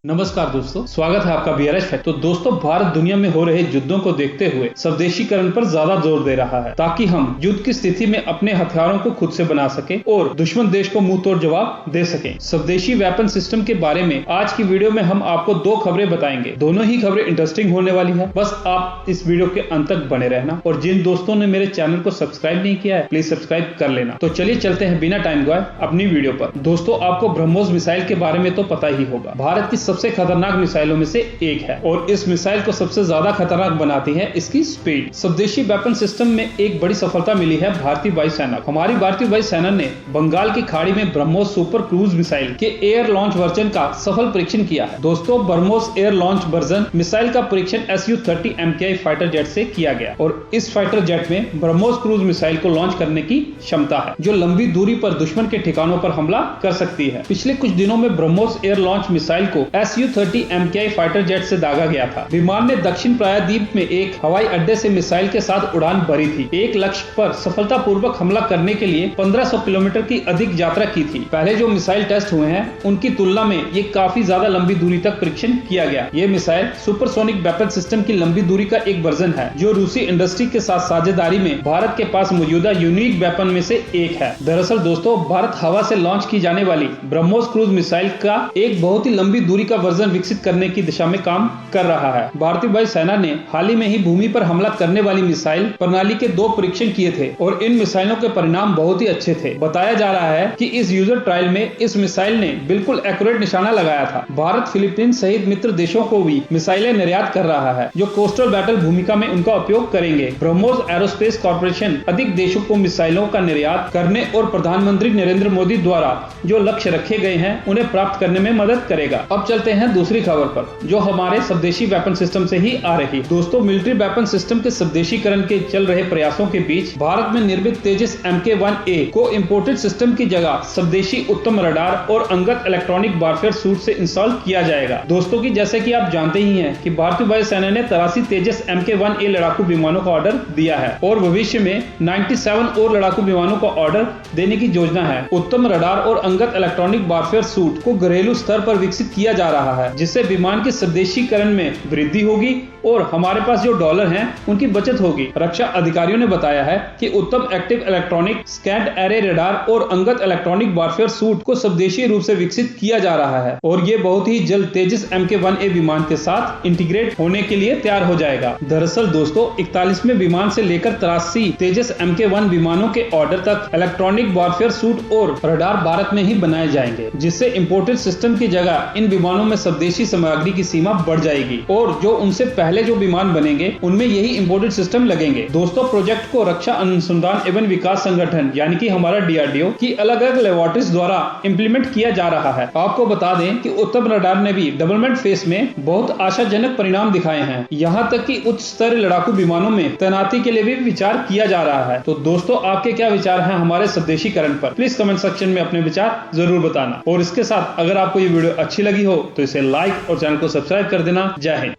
नमस्कार दोस्तों, स्वागत है आपका बीआरएच फैक्ट। तो दोस्तों, भारत दुनिया में हो रहे युद्धों को देखते हुए स्वदेशीकरण पर ज्यादा जोर दे रहा है ताकि हम युद्ध की स्थिति में अपने हथियारों को खुद से बना सके और दुश्मन देश को मुंह तोड़ जवाब दे सके। स्वदेशी वेपन सिस्टम के बारे में आज की वीडियो में हम आपको दो खबरें बताएंगे। दोनों ही खबरें इंटरेस्टिंग होने वाली है, बस आप इस वीडियो के अंत तक बने रहना। और जिन दोस्तों ने मेरे चैनल को सब्सक्राइब नहीं किया है, प्लीज सब्सक्राइब कर लेना। तो चलिए चलते हैं बिना टाइम गवाए अपनी वीडियो पर। दोस्तों, आपको ब्रह्मोस मिसाइल के बारे में तो पता ही होगा। भारत की सबसे खतरनाक मिसाइलों में से एक है और इस मिसाइल को सबसे ज्यादा खतरनाक बनाती है इसकी स्पीड। स्वदेशी वेपन सिस्टम में एक बड़ी सफलता मिली है भारतीय वायुसेना। हमारी भारतीय वायुसेना ने बंगाल की खाड़ी में ब्रह्मोस सुपर क्रूज मिसाइल के एयर लॉन्च वर्जन का सफल परीक्षण किया है। दोस्तों, BrahMos air launch version missile का परीक्षण Su-30 MKI फाइटर जेट से किया गया और इस फाइटर जेट में ब्रह्मोस क्रूज मिसाइल को लॉन्च करने की क्षमता है जो लंबी दूरी पर दुश्मन के ठिकानों पर हमला कर सकती है। पिछले कुछ दिनों में ब्रह्मोस एयर लॉन्च मिसाइल को Su-30 MKI फाइटर जेट से दागा गया था। विमान ने दक्षिण प्रायद्वीप में एक हवाई अड्डे से मिसाइल के साथ उड़ान भरी थी। एक लक्ष्य पर सफलतापूर्वक हमला करने के लिए 1500 किलोमीटर की अधिक यात्रा की थी। पहले जो मिसाइल टेस्ट हुए हैं उनकी तुलना में ये काफी ज्यादा लंबी दूरी तक परीक्षण किया गया। ये मिसाइल सुपरसोनिक वेपन सिस्टम की लंबी दूरी का एक वर्जन है जो रूसी इंडस्ट्री के साथ साझेदारी में भारत के पास मौजूदा यूनिक वेपन में से एक है। दरअसल दोस्तों, भारत हवा से लॉन्च की जाने वाली ब्रह्मोस क्रूज मिसाइल का एक बहुत ही लंबी दूरी का वर्जन विकसित करने की दिशा में काम कर रहा है। भारतीय वायुसेना ने हाल ही में ही भूमि पर हमला करने वाली मिसाइल प्रणाली के 2 परीक्षण किए थे और इन मिसाइलों के परिणाम बहुत ही अच्छे थे। बताया जा रहा है कि इस यूजर ट्रायल में इस मिसाइल ने बिल्कुल एक्यूरेट निशाना लगाया था। भारत फिलीपींस सहित मित्र देशों को भी मिसाइलें निर्यात कर रहा है जो कोस्टल बैटल भूमिका में उनका उपयोग करेंगे। ब्रह्मोस एरोस्पेस कॉर्पोरेशन अधिक देशों को मिसाइलों का निर्यात करने और प्रधानमंत्री नरेंद्र मोदी द्वारा जो लक्ष्य रखे गए हैं उन्हें प्राप्त करने में मदद करेगा। अब चलते हैं दूसरी खबर पर जो हमारे स्वदेशी वेपन सिस्टम से ही आ रही। दोस्तों, मिलिट्री वेपन सिस्टम के स्वदेशीकरण के चल रहे प्रयासों के बीच भारत में निर्मित तेजस Mk-1A को इंपोर्टेड सिस्टम की जगह स्वदेशी उत्तम रडार और अंगत इलेक्ट्रॉनिक वारफेयर सूट से इंस्टॉल किया जाएगा। दोस्तों की जैसे कि आप जानते ही हैं कि भारतीय वायुसेना ने 83 तेजस Mk-1A लड़ाकू विमानों का ऑर्डर दिया है और भविष्य में 97 और लड़ाकू विमानों का ऑर्डर देने की योजना है। उत्तम रडार और अंगत इलेक्ट्रॉनिक वारफेयर सूट को घरेलू स्तर पर विकसित किया जा रहा है जिससे विमान के स्वदेशीकरण में वृद्धि होगी और हमारे पास जो डॉलर हैं उनकी बचत होगी। रक्षा अधिकारियों ने बताया है कि उत्तम एक्टिव इलेक्ट्रॉनिक स्कैड एरे रडार और अंगत इलेक्ट्रॉनिक वारफेयर सूट को स्वदेशी रूप से विकसित किया जा रहा है और ये बहुत ही जल्द तेजस Mk-1A विमान के साथ इंटीग्रेट होने के लिए तैयार हो जाएगा। दरअसल दोस्तों, 41वें विमान से लेकर 83 तेजस Mk-1 विमानों के ऑर्डर तक इलेक्ट्रॉनिक वारफेयर सूट और रडार भारत में ही बनाए जाएंगे जिससे इंपोर्टेड सिस्टम की जगह इन विमानों में स्वदेशी सामग्री की सीमा बढ़ जाएगी और जो उनसे पहले जो विमान बनेंगे उनमें यही इंपोर्टेड सिस्टम लगेंगे। दोस्तों, प्रोजेक्ट को रक्षा अनुसंधान एवं विकास संगठन यानी कि हमारा DRDO की अलग अलग लेबोरेटरीज द्वारा इम्प्लीमेंट किया जा रहा है। आपको बता दें कि उत्तम रडार ने भी डेवलपमेंट फेज में बहुत आशाजनक परिणाम दिखाए हैं। यहाँ तक कि उच्च स्तरीय लड़ाकू विमानों में तैनाती के लिए भी विचार किया जा रहा है। तो दोस्तों, आपके क्या विचार हैं हमारे स्वदेशीकरण पर? प्लीज कमेंट सेक्शन में अपने विचार जरूर बताना और इसके साथ अगर आपको ये वीडियो अच्छी लगी हो तो इसे लाइक और चैनल को सब्सक्राइब कर देना। जय हिंद।